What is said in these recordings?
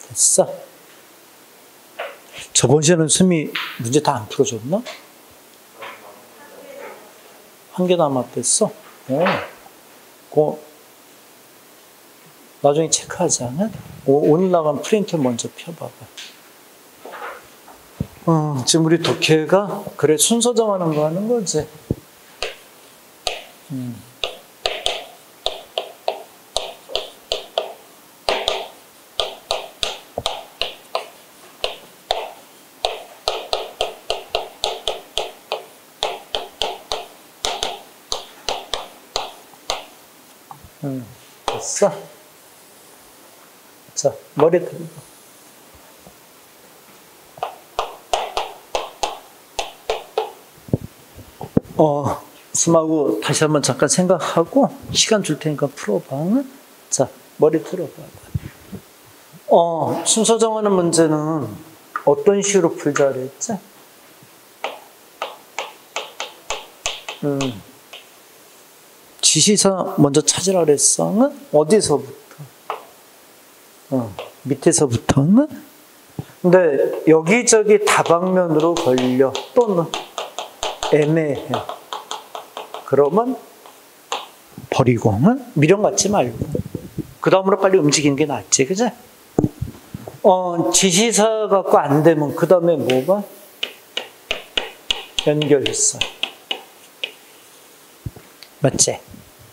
됐어. 저번 시간은 수미 문제 다 안 풀어줬나? 한 개 남았댔어? 나중에 체크하자. 오늘 나간 프린트 먼저 펴봐봐. 지금 우리 독해가 그래 순서 정하는 거 하는 거지. 됐어. 자, 머리 들고. 스마고 다시 한번 잠깐 생각하고 시간 줄 테니까 풀어봐. 자, 머리 들어봐. 순서 정하는 문제는 어떤 식으로 풀자 그랬지? 지시사 먼저 찾으라 그랬어. 어디서부터? 밑에서부터. 근데 여기저기 다방면으로 걸려 또는 애매해. 그러면 버리고 미련 갖지 말고 그 다음으로 빨리 움직이는 게 낫지, 그지? 지시사 갖고 안 되면 그 다음에 뭐가? 연결사. 맞지?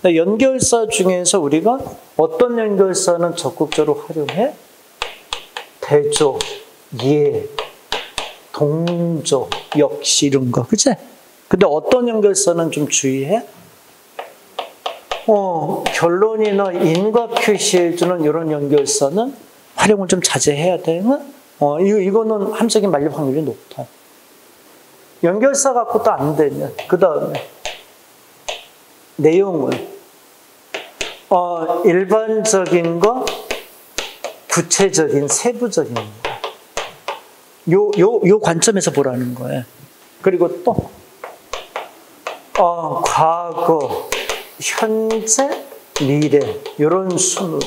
연결사 중에서 우리가 어떤 연결사는 적극적으로 활용해? 대조, 예, 동조, 역시 이런 거, 그치? 근데 어떤 연결사는 좀 주의해? 결론이나 인과 표시해주는 이런 연결사는 활용을 좀 자제해야 돼. 이거는 함석이 말릴 확률이 높아. 연결사 갖고도 안 되면 그 다음에 내용은 일반적인 거, 구체적인, 세부적인 거. 요 관점에서 보라는 거예요. 그리고 또 과거, 현재, 미래 이런 순으로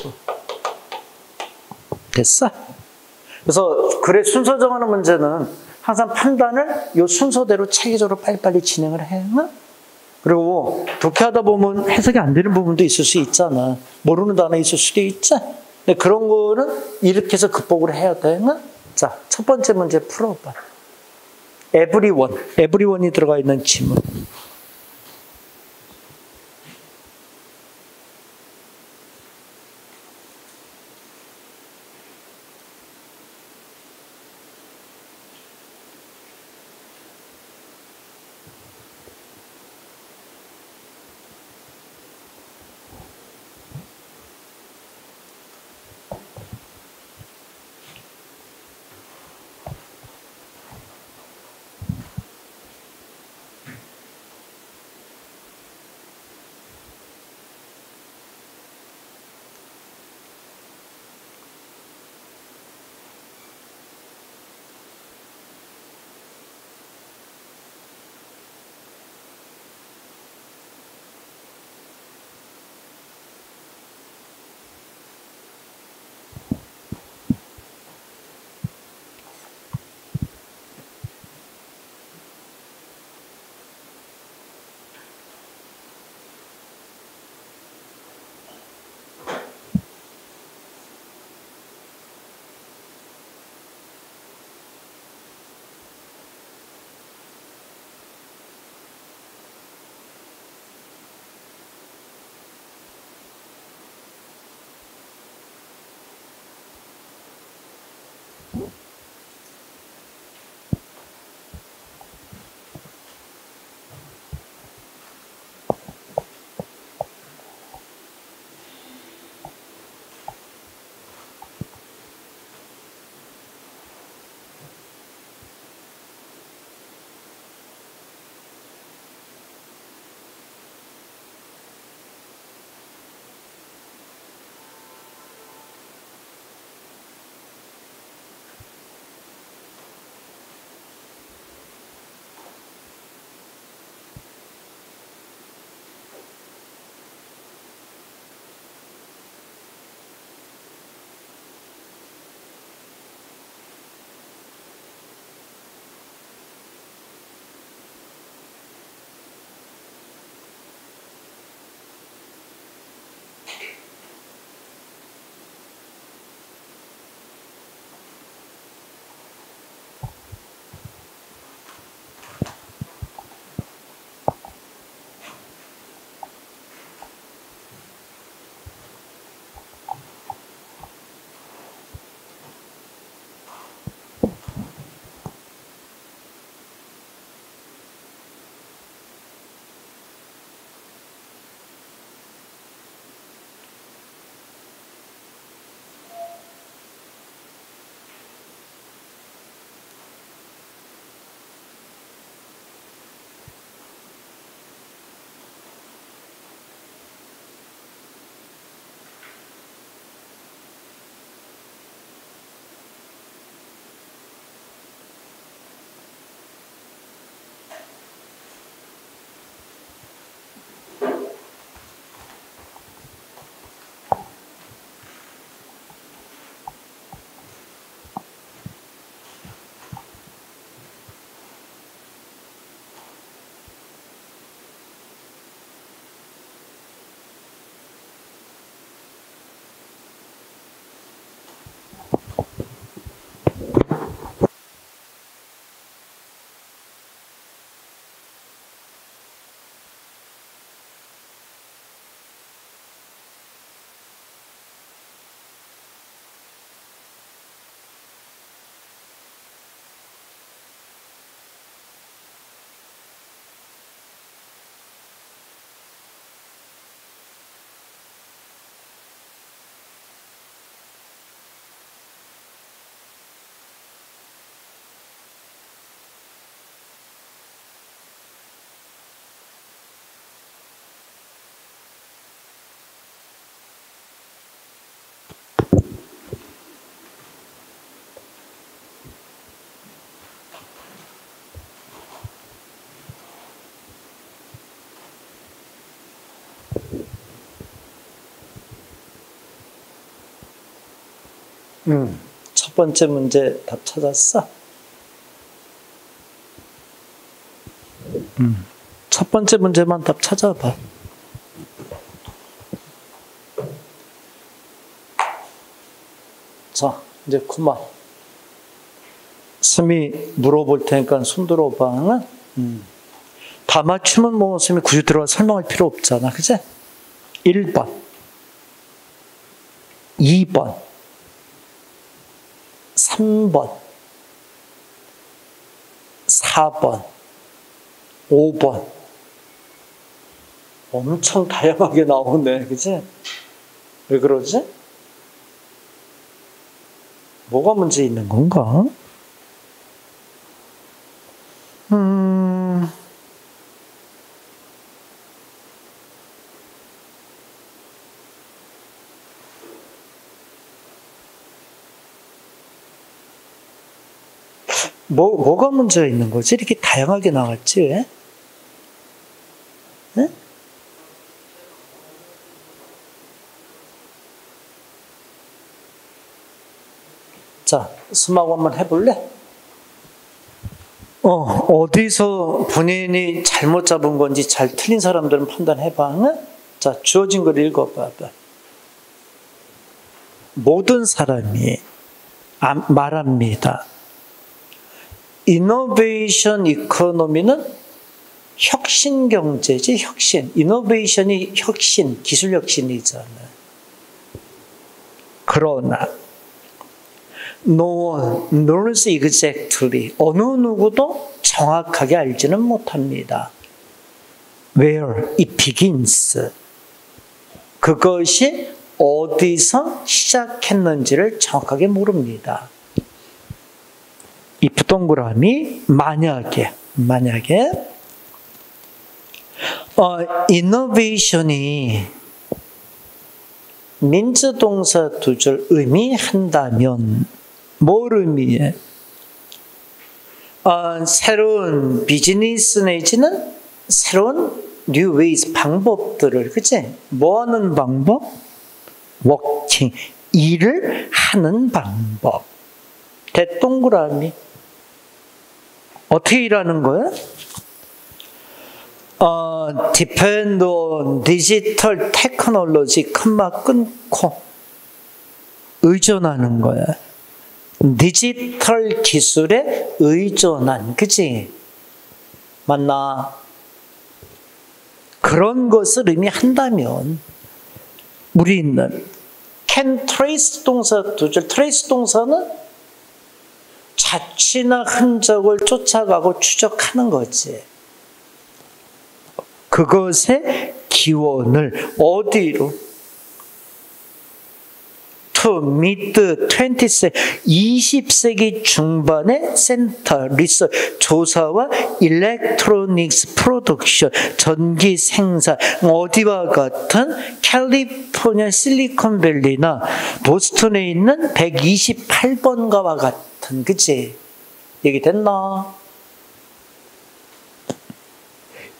됐어? 그래서 그래 순서 정하는 문제는 항상 판단을 요 순서대로 체계적으로 빨리빨리 진행을 해. 그리고 독해하다 보면 해석이 안 되는 부분도 있을 수 있잖아. 모르는 단어 있을 수도 있지. 근데 그런 거는 이렇게 해서 극복을 해야 돼. 자, 첫 번째 문제 풀어봐. everyone이 들어가 있는 지문. 첫 번째 문제 답 찾았어? 첫 번째 문제만 답 찾아봐. 자, 이제 그만. 스미 물어볼 테니까 손 들어봐. 다 맞추면 뭐 스미 굳이 들어가 설명할 필요 없잖아. 그치? 1번, 2번, 3번, 4번, 5번. 엄청 다양하게 나오네. 그치? 왜 그러지? 뭐가 문제 있는 건가? 뭐가 문제가 있는 거지? 이렇게 다양하게 나왔지, 왜? 네? 자, 스마고 한번 해볼래? 어디서 본인이 잘못 잡은 건지 잘 틀린 사람들은 판단해봐. 응? 자, 주어진 걸 읽어봐. 모든 사람이 말합니다. 이노베이션 이코노미는 혁신 경제지, 혁신. 이노베이션이 혁신, 기술 혁신이잖아. 그러나 no one knows exactly. 어느 누구도 정확하게 알지는 못합니다. Where it begins. 그것이 어디서 시작했는지를 정확하게 모릅니다. 이 동그라미 만약에 이노베이션이 민주동사 두 줄 의미한다면 뭘 의미해? 새로운 비즈니스 내지는 새로운 new ways 방법들을, 그치? 뭐 하는 방법? working, 일을 하는 방법. 대동그라미. 어떻게 일하는 거야? depend on digital technology, 컴마 끊고 의존하는 거야. 디지털 기술에 의존한, 그치? 맞나? 그런 것을 의미한다면 우리는 can trace 동사 두 줄, trace 동사는 자취나 흔적을 쫓아가고 추적하는 거지. 그것의 기원을 어디로? To mid-20세 20세기 중반의 센터 리서치 조사와 일렉트로닉스 프로덕션 전기 생산 어디와 같은 캘리포니아 실리콘밸리나 보스턴에 있는 128번가와 같은, 그치? 얘기 됐나?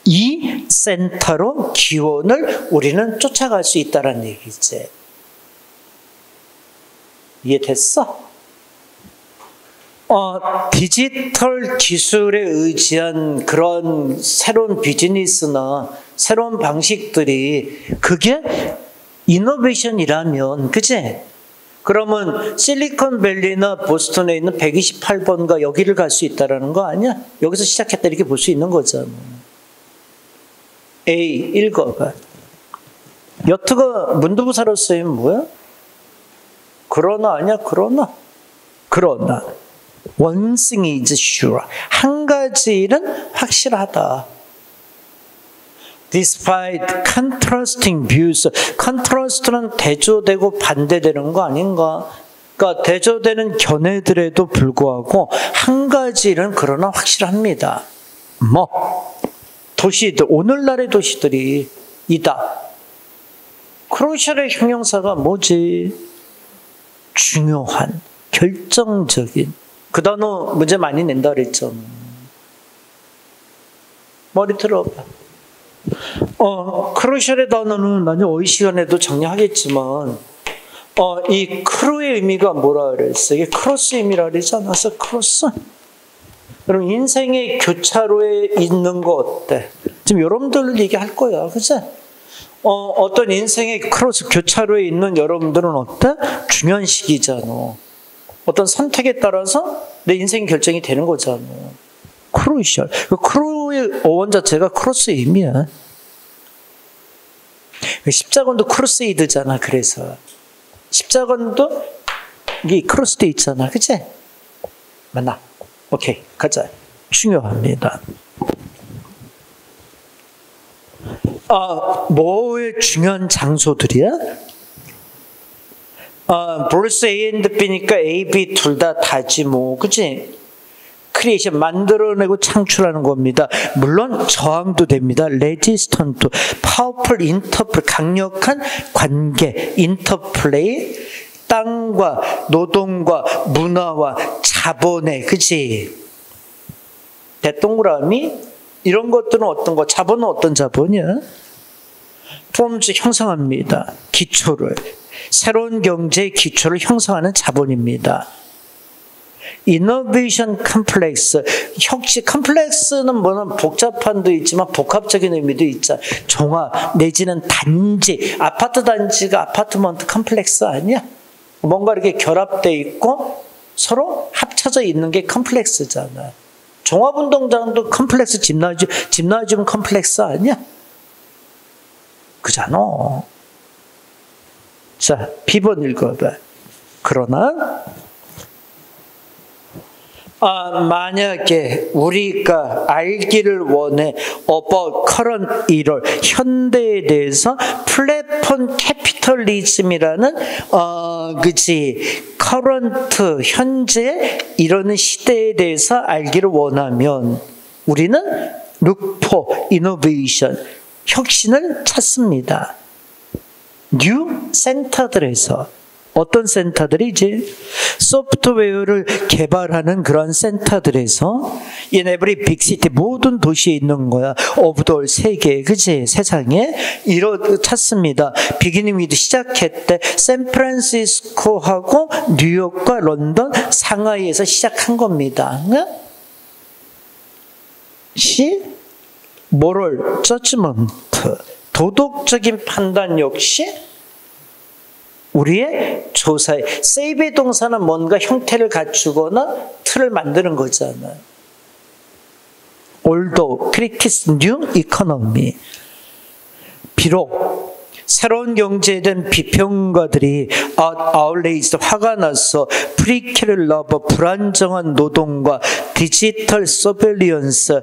이 센터로 기원을 우리는 쫓아갈 수 있다는 얘기지. 이해됐어? 디지털 기술에 의지한 그런 새로운 비즈니스나 새로운 방식들이 그게 이노베이션이라면, 그치? 그러면 실리콘밸리나 보스턴에 있는 128번가 여기를 갈 수 있다는 거 아니야? 여기서 시작했다 이렇게 볼 수 있는 거잖아. A, 읽어봐. 여트가 문도부사로 쓰이면 뭐야? 그러나 아니야? 그러나 one thing is sure. 한 가지 일은 확실하다. Despite contrasting views. contrast는 대조되고 반대되는 거 아닌가? 그러니까 대조되는 견해들에도 불구하고 한 가지 일은 그러나 확실합니다. 도시들, 오늘날의 도시들이 이다. 크루셜의 형용사가 뭐지? 중요한, 결정적인. 그 단어 문제 많이 낸다 그랬잖아. 머리 들어봐. 크루셜의 단어는 나중에 어휘 시간에도 정리하겠지만 이 크루의 의미가 뭐라 그랬어? 이게 크로스 의미라 그러지 않았어? 크로스? 그럼 인생의 교차로에 있는 거 어때? 지금 여러분들 얘기할 거야, 그치? 어떤 인생의 크로스 교차로에 있는 여러분들은 어때? 중요한 시기잖아. 어떤 선택에 따라서 내 인생이 결정이 되는 거잖아. 크루셜. 크루의 어원 자체가 크로스의 의미야. 십자군도 크루세이드잖아. 그래서 십자군도 이게 크로스돼 있잖아. 그치? 맞나? 오케이, 가자. 중요합니다. 뭐의 중요한 장소들이야? 벌써 A and B니까 A, B 둘 다 다지 뭐, 그치? 크리에이션, 만들어내고 창출하는 겁니다. 물론 저항도 됩니다. 레지스턴트, 파워풀 인터플, 강력한 관계, 인터플레이, 땅과 노동과 문화와 자본의, 그치? 대동그라미? 이런 것들은 어떤 거? 자본은 어떤 자본이야? 폼즈 형성합니다. 기초를. 새로운 경제의 기초를 형성하는 자본입니다. 이노베이션 컴플렉스. 혁신 컴플렉스는 뭐는 복잡한도 있지만 복합적인 의미도 있잖아. 종합 내지는 단지. 아파트 단지가 아파트먼트 컴플렉스 아니야? 뭔가 이렇게 결합되어 있고 서로 합쳐져 있는 게 컴플렉스잖아. 종합운동장도 컴플렉스, 집나지움 컴플렉스 아니야? 그잖아. 자, B번 읽어봐. 그러나 만약에 우리가 알기를 원해 about current 이럴 현대에 대해서 플랫폼 캐피털리즘이라는 그치 current 현재 이러는 시대에 대해서 알기를 원하면 우리는 look for innovation 혁신을 찾습니다. 뉴 센터들에서 어떤 센터들이지? 소프트웨어를 개발하는 그런 센터들에서 in every big city 모든 도시에 있는 거야. 오브돌 세계, 그치? 세상에 찾습니다. 비기닝 위드 시작했대. 샌프란시스코하고 뉴욕과 런던, 상하이에서 시작한 겁니다. C. moral judgment 도덕적인 판단 역시 우리의 조사에 세이브의 동사는 뭔가 형태를 갖추거나 틀을 만드는 거잖아. Although critics new economy 비록 새로운 경제에 대한 비평가들이 outraged 화가 나서 프리케를 러버 불안정한 노동과 디지털 서베리언스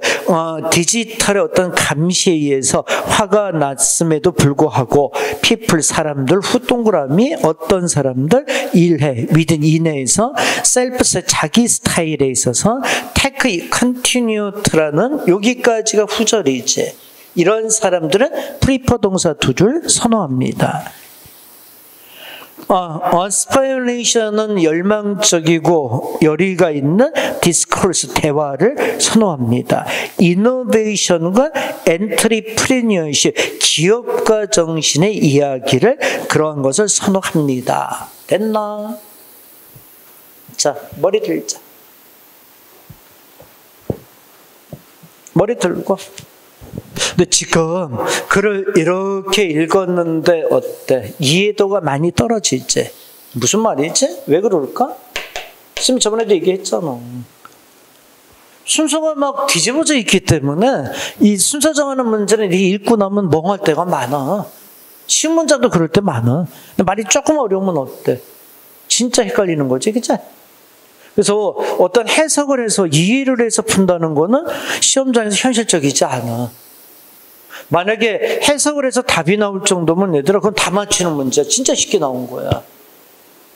디지털의 어떤 감시에 의해서 화가 났음에도 불구하고 people 사람들 후동그라미 어떤 사람들 일해 within 이내에서 셀프스 자기 스타일에 있어서 테크 컨티뉴트라는 여기까지가 후절이지. 이런 사람들은 프리퍼 동사 두 줄 선호합니다. aspiration은 열망적이고 열의가 있는 discourse 대화를 선호합니다. innovation과 entrepreneurship 기업가 정신의 이야기를 그러한 것을 선호합니다. 됐나? 자, 머리 들자. 머리 들고. 근데 지금 글을 이렇게 읽었는데 어때? 이해도가 많이 떨어지지? 무슨 말이지? 왜 그럴까? 쌤이 저번에도 얘기했잖아. 순서가 막 뒤집어져 있기 때문에 이 순서 정하는 문제는 읽고 나면 멍할 때가 많아. 쉬운 문제도 그럴 때 많아. 근데 말이 조금 어려우면 어때? 진짜 헷갈리는 거지, 그치? 그래서 어떤 해석을 해서 이해를 해서 푼다는 거는 시험장에서 현실적이지 않아. 만약에 해석을 해서 답이 나올 정도면 얘들아 그건 다 맞히는 문제야. 진짜 쉽게 나온 거야.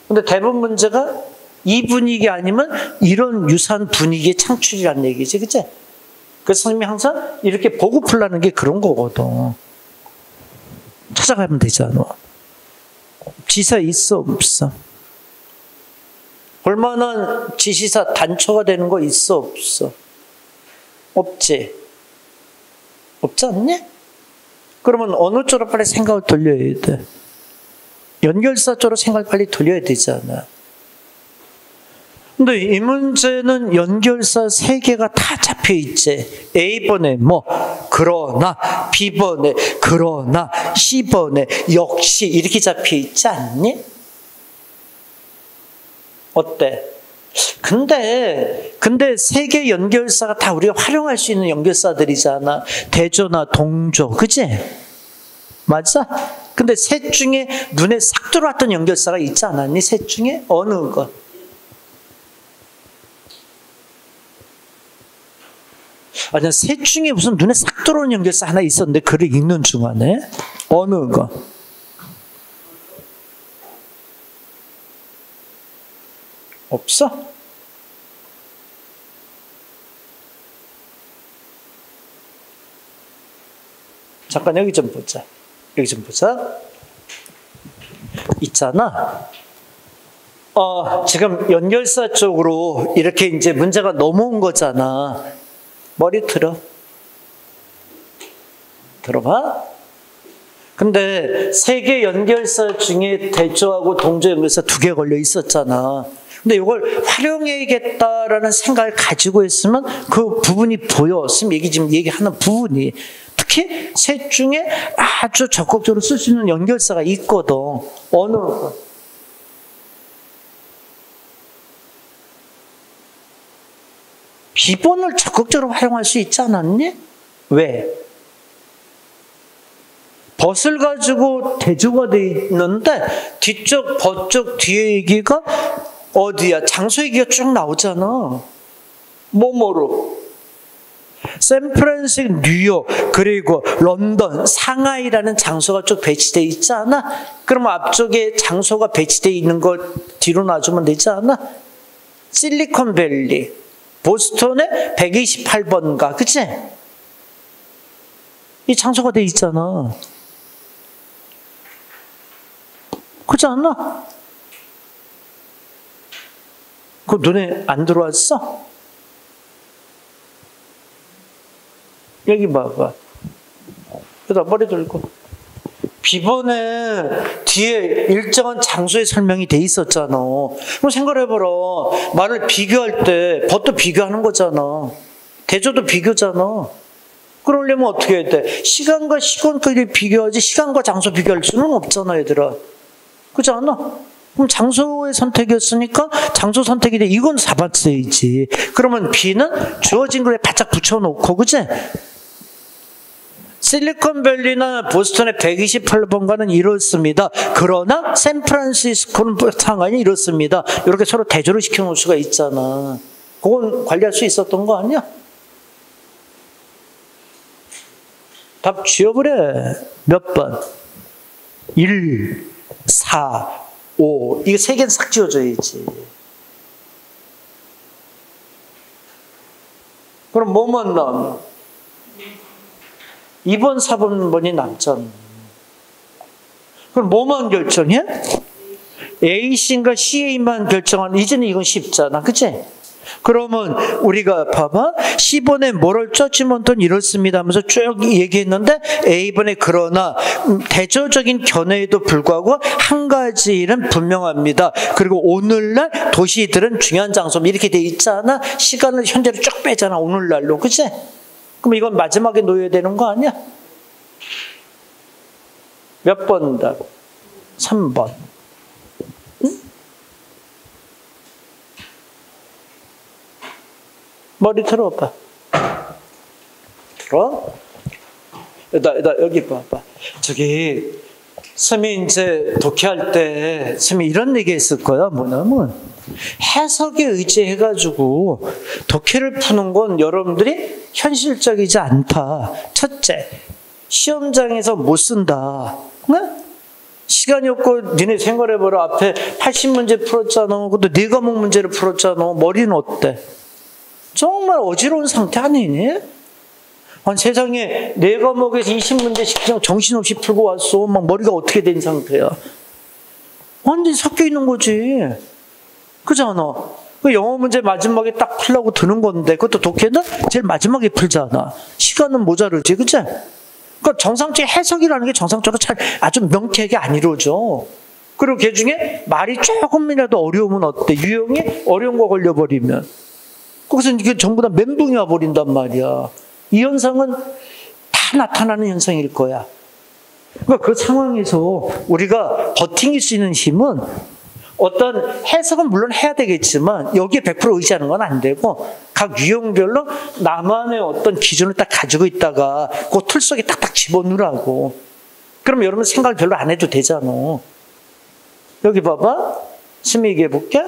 근데 대부분 문제가 이 분위기 아니면 이런 유사한 분위기의 창출이라는 얘기지. 그치? 그래서 선생님이 항상 이렇게 보고 풀라는 게 그런 거거든. 찾아가면 되잖아. 지사 있어 없어? 얼마나 지시사 단초가 되는 거 있어 없어? 없지? 없지 않니? 그러면 어느 쪽으로 빨리 생각을 돌려야 돼? 연결사 쪽으로 생각을 빨리 돌려야 되잖아. 근데 이 문제는 연결사 3개가 다 잡혀 있지. A번에 뭐 그러나, B번에 그러나, C번에 역시 이렇게 잡혀 있지 않니? 어때? 근데 3개 연결사가 다 우리가 활용할 수 있는 연결사들이잖아. 대조나 동조, 그치? 맞아? 근데 셋 중에 눈에 싹 들어왔던 연결사가 있지 않았니? 셋 중에? 어느 것? 아니야, 셋 중에 무슨 눈에 싹 들어오는 연결사 하나 있었는데 글을 읽는 중간에 어느 거? 없어? 잠깐 여기 좀 보자. 여기 좀 보자. 있잖아. 지금 연결사 쪽으로 이렇게 이제 문제가 넘어온 거잖아. 머리 들어봐. 근데 3개 연결사 중에 대조하고 동조 연결사 2개 걸려 있었잖아. 근데 이걸 활용해야겠다라는 생각을 가지고 있으면 그 부분이 보여. 지금 얘기하는 부분이. 특히 셋 중에 아주 적극적으로 쓸 수 있는 연결사가 있거든. 어느 거? B번을 적극적으로 활용할 수 있지 않았니? 왜? 벗을 가지고 대조가 돼 있는데 뒤쪽, 벗쪽, 뒤에 얘기가 어디야? 장소 얘기가 쭉 나오잖아. 뭐뭐로? 샌프란시스코, 뉴욕, 그리고 런던, 상하이라는 장소가 쭉 배치되어 있지 않아? 그럼 앞쪽에 장소가 배치되어 있는 거 뒤로 놔주면 되지 않아? 실리콘밸리, 보스턴에 128번가, 그치? 이 장소가 돼 있잖아. 그렇지 않나? 그거 눈에 안 들어왔어? 여기 봐봐. 여기다 머리 들고. B번에 뒤에 일정한 장소의 설명이 돼 있었잖아. 그럼 생각해봐라. 말을 비교할 때 벗도 비교하는 거잖아. 대조도 비교잖아. 그러려면 어떻게 해야 돼? 시간과 시간끼리 비교하지 시간과 장소 비교할 수는 없잖아, 얘들아. 그렇지 않아? 그럼 장소의 선택이었으니까 장소 선택이 돼. 이건 잡았어야지. 그러면 B는 주어진 거에 바짝 붙여놓고, 그치? 실리콘밸리나 보스턴의 128번가는 이렇습니다. 그러나 샌프란시스코는 상황이 이렇습니다. 이렇게 서로 대조를 시켜놓을 수가 있잖아. 그건 관리할 수 있었던 거 아니야? 답 지어버려. 몇 번? 1, 4, 5. 이거 3개는 싹 지워줘야지. 그럼 뭐만 남아? 2번, 4번이 남잖아. 그럼 뭐만 결정해? A씨인가 CA만 결정하는, 이제는 이건 쉽잖아. 그치? 그러면 우리가 봐봐. C번에 뭐를 쩌지면 또 이렇습니다 하면서 쭉 얘기했는데 A번에 그러나 대조적인 견해에도 불구하고 한 가지 일은 분명합니다. 그리고 오늘날 도시들은 중요한 장소 이렇게 돼 있잖아. 시간을 현재로 쭉 빼잖아. 오늘날로. 그치? 그럼 이건 마지막에 놓여야 되는 거 아니야? 몇 번이다? 3번. 응? 머리 들어봐. 들어? 여기 봐봐. 저기, 쌤이 이제 독해할 때, 쌤이 이런 얘기 했을 거야. 뭐냐면, 해석에 의지해가지고 독해를 푸는 건 여러분들이 현실적이지 않다. 첫째, 시험장에서 못 쓴다. 네? 시간이 없고 니네 생각해보라. 앞에 80문제 풀었잖아. 그것도 4과목 문제를 풀었잖아. 머리는 어때? 정말 어지러운 상태 아니니? 아니, 세상에 4과목에서 20문제씩 그냥 정신없이 풀고 왔어. 막 머리가 어떻게 된 상태야. 완전히 섞여 있는 거지. 그잖아. 그 영어 문제 마지막에 딱 풀려고 드는 건데, 그것도 독해는 제일 마지막에 풀잖아. 시간은 모자르지, 그치? 그러니까 정상적인 해석이라는 게 정상적으로 잘 아주 명쾌하게 안 이루어져. 그리고 걔 중에 말이 조금이라도 어려우면 어때? 유형이 어려운 거 걸려버리면. 거기서 이게 전부 다 멘붕이 와버린단 말이야. 이 현상은 다 나타나는 현상일 거야. 그러니까 그 상황에서 우리가 버팅길 수 있는 힘은 어떤 해석은 물론 해야 되겠지만 여기에 100% 의지하는 건 안 되고 각 유형별로 나만의 어떤 기준을 딱 가지고 있다가 그 틀 속에 딱딱 집어넣으라고. 그럼 여러분 생각을 별로 안 해도 되잖아. 여기 봐봐. 스미 얘기해 볼게.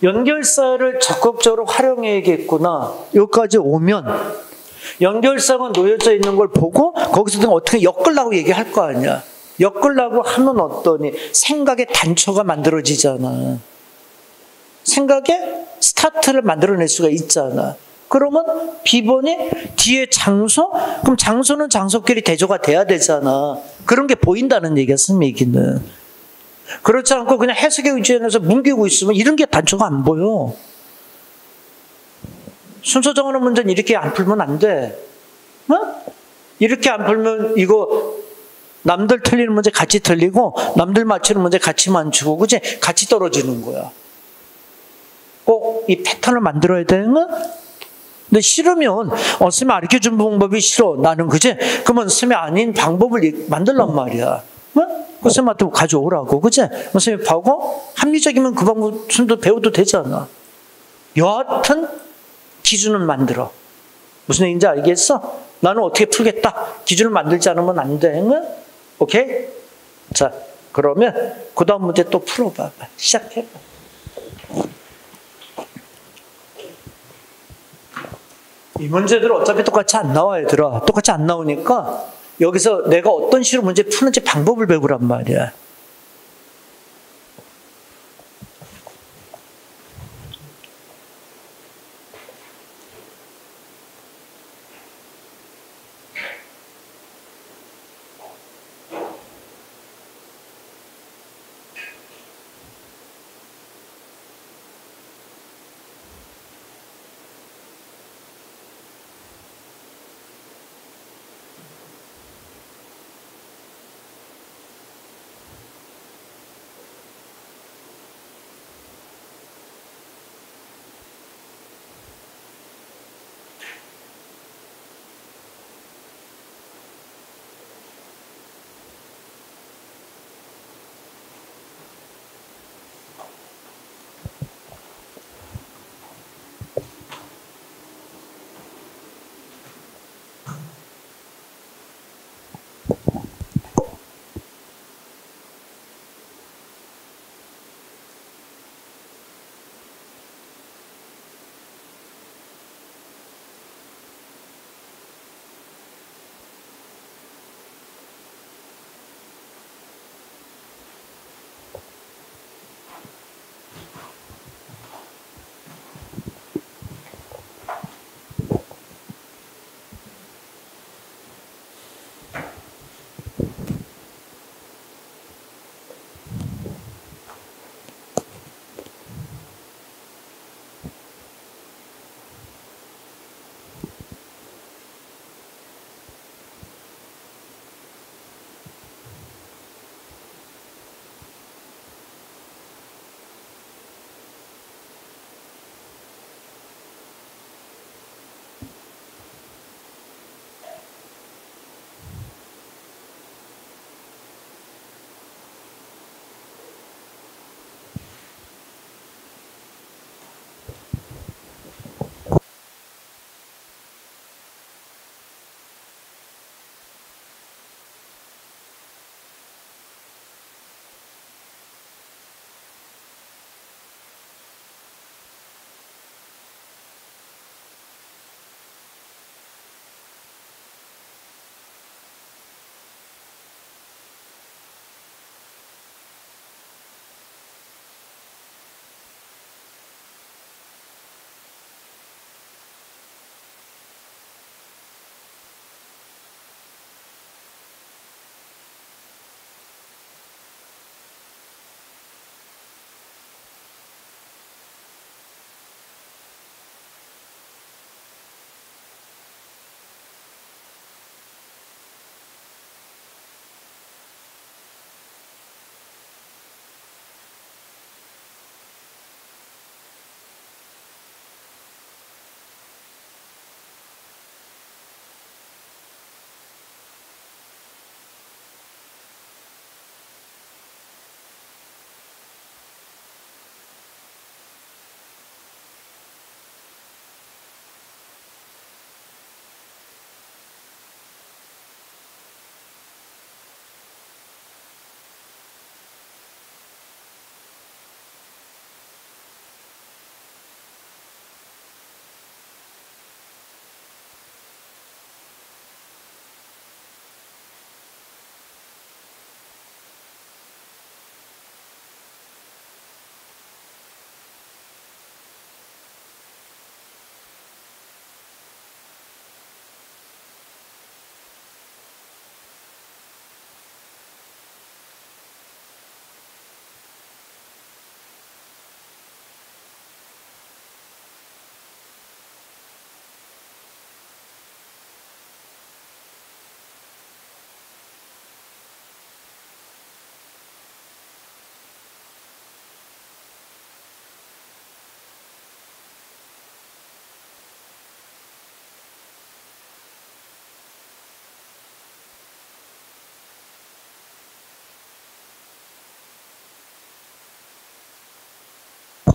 연결사를 적극적으로 활용해야겠구나. 여기까지 오면 연결사가 놓여져 있는 걸 보고 거기서 어떻게 엮으려고 얘기할 거 아니야. 엮으려고 하면 어떠니? 생각의 단초가 만들어지잖아. 생각의 스타트를 만들어낼 수가 있잖아. 그러면 비번이 뒤에 장소? 그럼 장소는 장소끼리 대조가 돼야 되잖아. 그런 게 보인다는 얘기야, 스미 얘기는. 그렇지 않고 그냥 해석에 의지해서 뭉개고 있으면 이런 게 단초가 안 보여. 순서 정하는 문제는 이렇게 안 풀면 안 돼. 어? 이렇게 안 풀면 이거 남들 틀리는 문제 같이 틀리고 남들 맞추는 문제 같이 맞추고 그치? 같이 떨어지는 거야. 꼭 이 패턴을 만들어야 되는 거? 근데 싫으면 쌤이 가르쳐준 방법이 싫어. 나는 그치? 그러면 쌤이 아닌 방법을 만들란 말이야. 그 쌤한테 가져오라고. 그치? 쌤이 봐고 합리적이면 그 방법 쌤도 배워도 되잖아. 여하튼 기준을 만들어. 무슨 얘기인지 알겠어? 나는 어떻게 풀겠다. 기준을 만들지 않으면 안 돼. 오케이? 자, 그러면 그 다음 문제 또 풀어봐. 시작해봐. 이 문제들 어차피 똑같이 안 나와, 얘들아. 똑같이 안 나오니까 여기서 내가 어떤 식으로 문제 푸는지 방법을 배우란 말이야.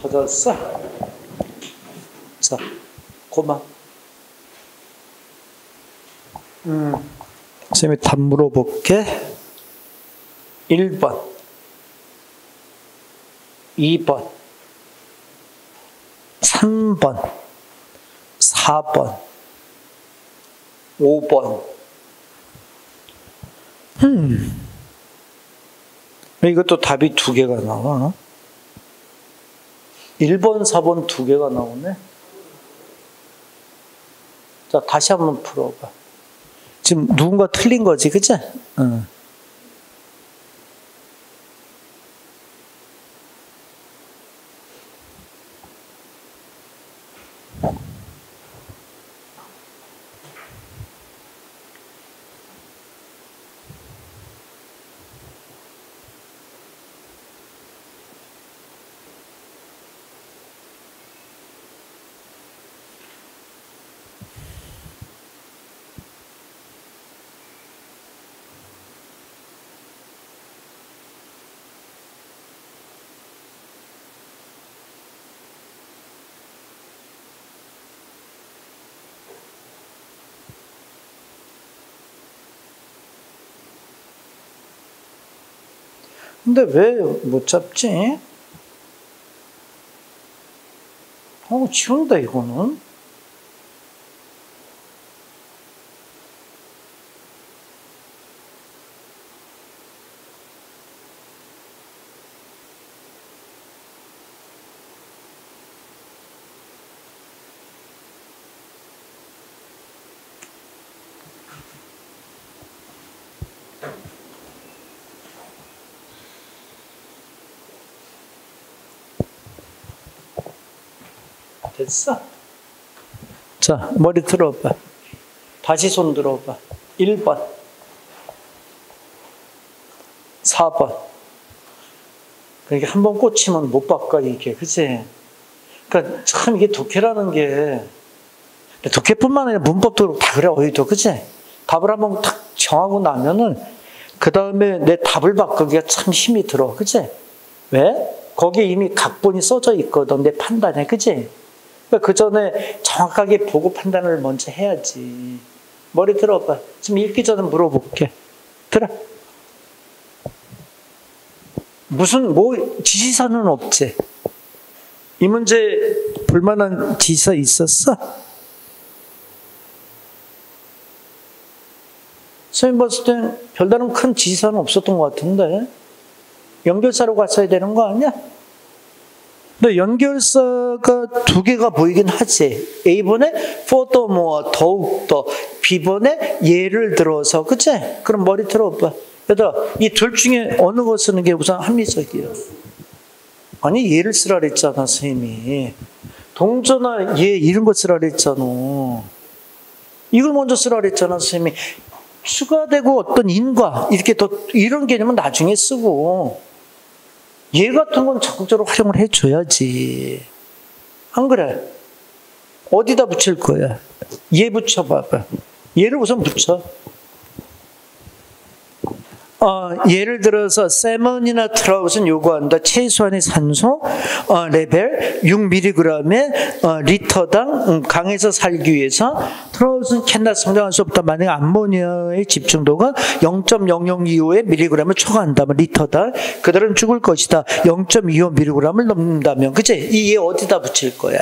찾았어? 자, 고마. 선생님이 답 물어볼게. 1번, 2번, 3번, 4번, 5번. 이것도 답이 2개가 나와. 1번, 4번 2개가 나오네. 자, 다시 한번 풀어봐. 지금 누군가 틀린 거지, 그치? 응. 근데 왜 못 잡지? 쉬운데, 이거는. 됐어? 자, 머리 들어봐. 다시 손 들어봐. 1번, 4번. 그러니까 한번 꽂히면 못 바꿔, 이게. 그치? 그러니까 참 이게 독해라는 게, 독해뿐만 아니라 문법도 다 그래, 어휘도. 그치? 답을 한번 탁 정하고 나면은, 그 다음에 내 답을 바꾸기가 참 힘이 들어. 그치? 왜? 거기에 이미 각본이 써져 있거든, 내 판단에. 그치? 그 전에 정확하게 보고 판단을 먼저 해야지. 머리 들어봐. 지금 읽기 전에 물어볼게. 들어. 지시사는 없지? 이 문제 볼만한 지시사 있었어? 선생님 봤을 땐 별다른 큰 지시사는 없었던 것 같은데? 연결사로 갔어야 되는 거 아니야? 근데 연결사가 2개가 보이긴 하지. A번에 furthermore, 더욱더. B번에 예를 들어서. 그치? 그럼 머리 들어봐. 얘들아, 이 둘 중에 어느 거 쓰는 게 우선 합리적이야? 아니, 예를 쓰라 그랬잖아, 선생님이. 동전아, 예, 이런 거 쓰라 그랬잖아. 이걸 먼저 쓰라 그랬잖아, 선생님이. 추가되고 어떤 인과, 이렇게 이런 개념은 나중에 쓰고. 얘 같은 건 적극적으로 활용을 해줘야지. 안 그래? 어디다 붙일 거야? 얘 붙여봐봐. 얘를 우선 붙여. 예를 들어서 세먼이나 트라웃은 요구한다. 최소한의 산소 레벨 6mg의 리터당 강에서 살기 위해서. 트라웃은 캔나 성장할 수 없다. 만약 암모니아의 집중도가 0.002호의 밀리그램을 초과한다면 리터당 그들은 죽을 것이다. 0.25 밀리그램을 넘는다면. 그치? 이 얘 어디다 붙일 거야?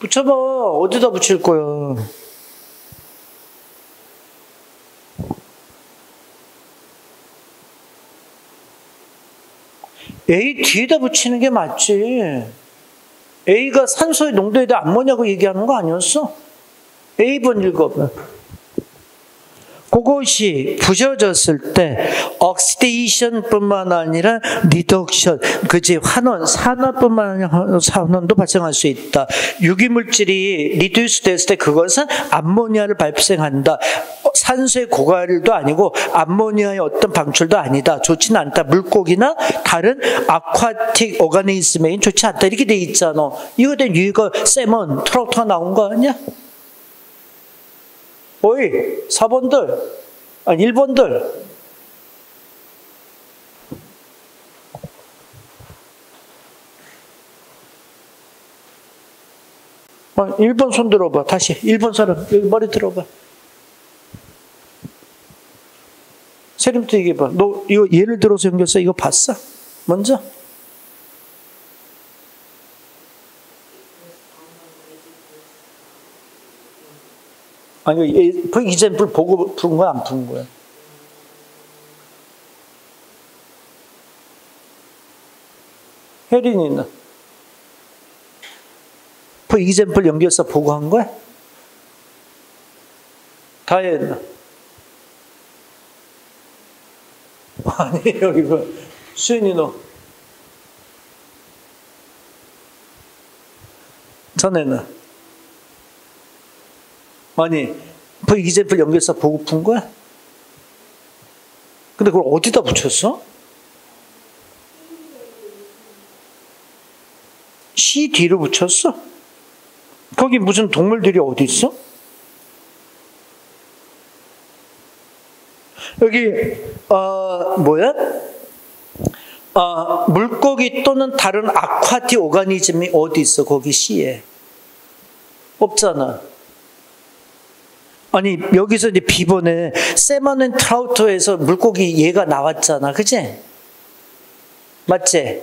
붙여봐. 어디다 붙일 거야? A 뒤에다 붙이는 게 맞지. A가 산소의 농도에 대해 암모니아고 얘기하는 거 아니었어? A번 읽어봐. 그것이 부셔졌을 때 옥시데이션뿐만 아니라 리덕션, 그지 환원, 산화뿐만 아니라 산원도 발생할 수 있다. 유기물질이 리듀스 됐을 때 그것은 암모니아를 발생한다. 산소의 고갈도 아니고 암모니아의 어떤 방출도 아니다. 좋지는 않다. 물고기나 다른 아쿠아틱 오가니즘에 좋지 않다. 이렇게 돼 있잖아. 이거에 대한 유의가 세먼, 트라우트가 나온 거 아니야? 어이, 4번들. 아니, 1번들. 1번 손 들어봐. 다시. 1번 사람. 여기 머리 들어봐. 세림부터 얘기해봐. 너 이거 예를 들어서 연결사 이거 봤어? 먼저? 아니, 그 이젠플 보고 푸는 거야? 안 푸는 거야? 혜린이는? 그 이젠플 연결사 보고 한 거야? 다혜는? 아니, 여기 뭐, 수인이 너? 전에는? 아니, 그 이젠플 연결사 보고 푼 거야? 근데 그걸 어디다 붙였어? C 뒤로 붙였어? 거기 무슨 동물들이 어디 있어? 여기 뭐야? 물고기 또는 다른 아쿠아틱 오가니즘이 어디 있어? 거기 C에 없잖아. 아니, 여기서 이제 B번에 세먼 앤 트라우트에서 물고기 얘가 나왔잖아, 그치? 맞지?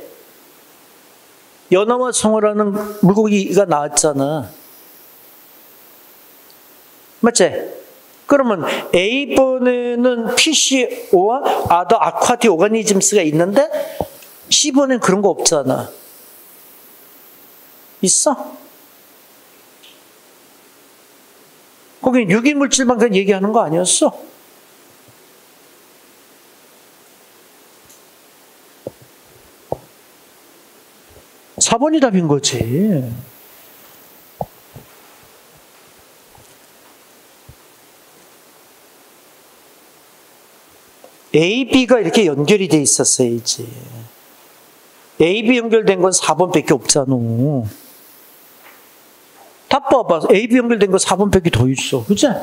연어와 송어라는 물고기가 나왔잖아. 맞지? 그러면 A번에는 PCO와 Other Aquatic Organisms가 있는데 C번엔 그런 거 없잖아. 있어? 거기 유기물질만 그냥 얘기하는 거 아니었어? 사번이 답인 거지. A, B가 이렇게 연결이 돼 있었어야지. A, B 연결된 건 4번밖에 없잖아. 다 봐봐. A, B 연결된 거 4번밖에 더 있어. 그치? 안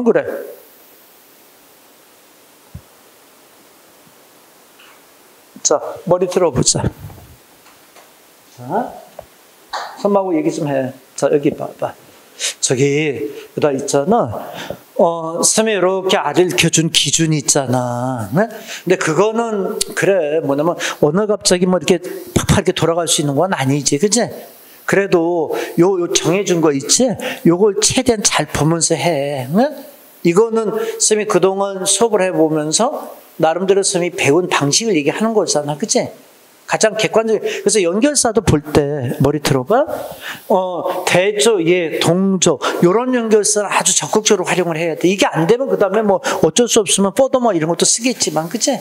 그래? 자, 머리 들어보자. 자, 선마하고 얘기 좀 해. 자, 여기 봐봐. 저기, 나 있잖아. 선생님이 이렇게 알려준 기준이 있잖아. 네? 근데 그거는, 그래, 뭐냐면, 어느 갑자기 뭐 이렇게 팍팍 이렇게 돌아갈 수 있는 건 아니지. 그치? 그래도 요 정해준 거 있지? 요걸 최대한 잘 보면서 해. 네? 이거는 선생님이 그동안 수업을 해보면서 나름대로 선생님이 배운 방식을 얘기하는 거잖아. 그치? 가장 객관적인. 그래서 연결사도 볼 때 머리 들어봐. 대조, 예, 동조 이런 연결사를 아주 적극적으로 활용을 해야 돼. 이게 안 되면 그 다음에 뭐 어쩔 수 없으면 furthermore 이런 것도 쓰겠지만, 그치?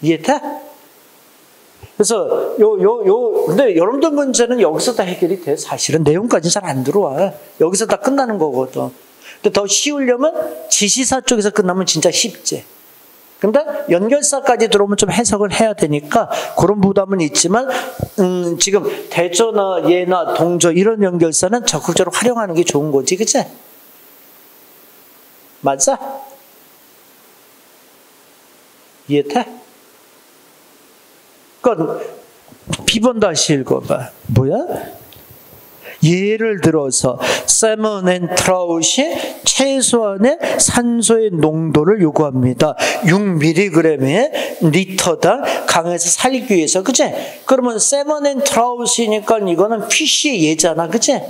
이해돼? 그래서 근데 여러분들 문제는 여기서 다 해결이 돼. 사실은 내용까지 잘 안 들어와. 여기서 다 끝나는 거거든. 근데 더 쉬우려면 지시사 쪽에서 끝나면 진짜 쉽지. 근데 연결사까지 들어오면 좀 해석을 해야 되니까 그런 부담은 있지만 지금 대조나 예나 동조 이런 연결사는 적극적으로 활용하는 게 좋은 거지. 그치? 맞아? 이해돼? 그건 B번 다시 읽어봐. 뭐야? 예를 들어서 세먼 앤 트라웃이 최소한의 산소의 농도를 요구합니다. 6mg의 리터당 강에서 살기 위해서. 그치? 그러면 세먼 앤 트라웃이니까 이거는 피쉬의 예잖아. 그치?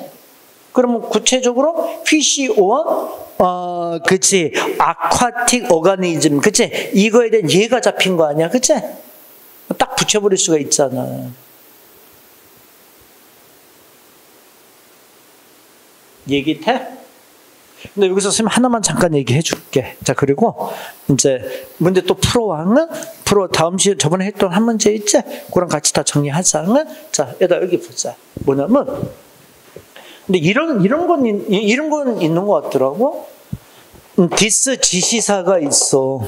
그러면 구체적으로 PCO와 그치? 아쿠아틱 오가니즘. 그치? 이거에 대한 예가 잡힌 거 아니야. 그치? 딱 붙여버릴 수가 있잖아. 얘기 돼? 근데 여기서 선생님 하나만 잠깐 얘기해 줄게. 자, 그리고 이제 문제 또 풀어와. 풀어. 다음 시간 저번에 했던 한 문제 있지? 그랑 같이 다 정리하자. 자, 여기 보자. 뭐냐면, 근데 이런 건 있는 것 같더라고. 디스 지시사가 있어.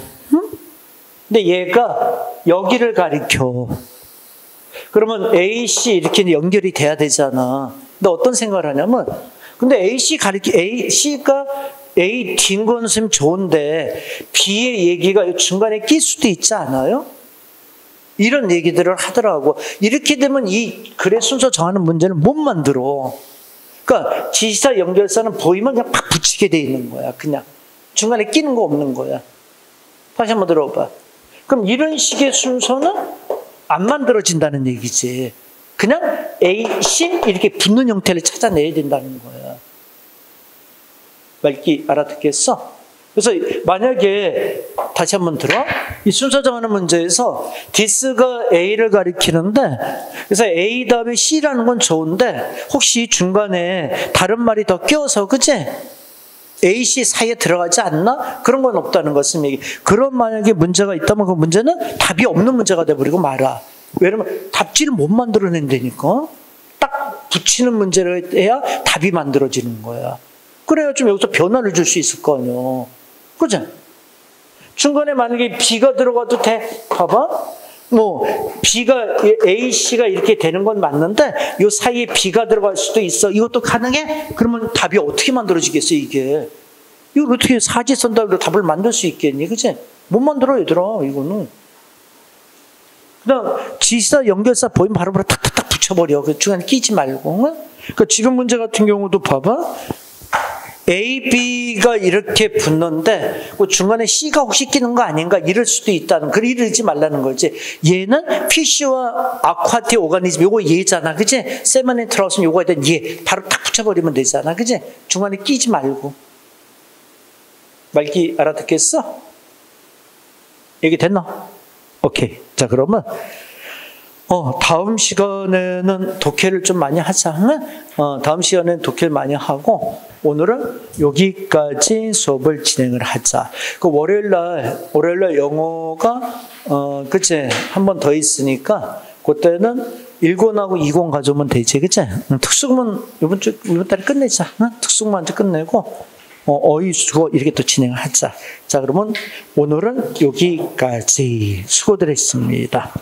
근데 얘가 여기를 가리켜. 그러면 A, C 이렇게 연결이 돼야 되잖아. 근데 어떤 생각을 하냐면, 근데 C가 A 딘 건 선생님 좋은데 B의 얘기가 중간에 낄 수도 있지 않아요? 이런 얘기들을 하더라고. 이렇게 되면 이 글의 순서 정하는 문제는 못 만들어. 그러니까 지시사 연결사는 보이면 그냥 팍 붙이게 돼 있는 거야. 그냥 중간에 끼는 거 없는 거야. 다시 한번 들어봐. 그럼 이런 식의 순서는 안 만들어진다는 얘기지. 그냥 A, C 이렇게 붙는 형태를 찾아내야 된다는 거야. 말기 알아듣겠어? 그래서 만약에 다시 한번 들어. 이 순서 정하는 문제에서 this가 A를 가리키는데 그래서 A 다음에 C라는 건 좋은데 혹시 중간에 다른 말이 더 껴서 그치? A, C 사이에 들어가지 않나? 그런 건 없다는 것은 얘기. 그런 만약에 문제가 있다면 그 문제는 답이 없는 문제가 돼버리고 말아. 왜냐면 답지를 못 만들어낸다니까. 딱 붙이는 문제를 해야 답이 만들어지는 거야. 그래야 좀 여기서 변화를 줄 수 있을 거 아니야. 그죠? 중간에 만약에 B가 들어가도 돼. 봐봐. 뭐 B가 A, C가 이렇게 되는 건 맞는데 이 사이에 B가 들어갈 수도 있어. 이것도 가능해? 그러면 답이 어떻게 만들어지겠어 이게? 이걸 어떻게 사지선답으로 답을 만들 수 있겠니? 그치? 못 만들어 얘들아 이거는. 그다음 지시사 연결사 보이면 바로바로 탁탁탁 붙여버려. 그 중간에 끼지 말고. 응? 그러니까 지금 문제 같은 경우도 봐봐. A, B가 이렇게 붙는데 그 중간에 C가 혹시 끼는 거 아닌가 이럴 수도 있다는. 그걸 이러지 말라는 거지. 얘는 피쉬와 아쿠아틱 오가니즘 요거 얘잖아. 그치? 세마네 트라우스는 요거에 대한 얘 바로 탁 붙여버리면 되잖아. 그치? 중간에 끼지 말고. 말기 알아듣겠어? 얘기 됐나? 오케이. 자 그러면 다음 시간에는 독해를 좀 많이 하자. 다음 시간에는 독해를 많이 하고 오늘은 여기까지 수업을 진행을 하자. 그 월요일날 영어가 그치? 한 번 더 있으니까 그때는 1권하고 2권 가져오면 되지. 그치? 특수만 이번 달에 끝내자. 특수만 끝내고 어휘 수고 이렇게 또 진행을 하자. 자 그러면 오늘은 여기까지 수고들 했습니다.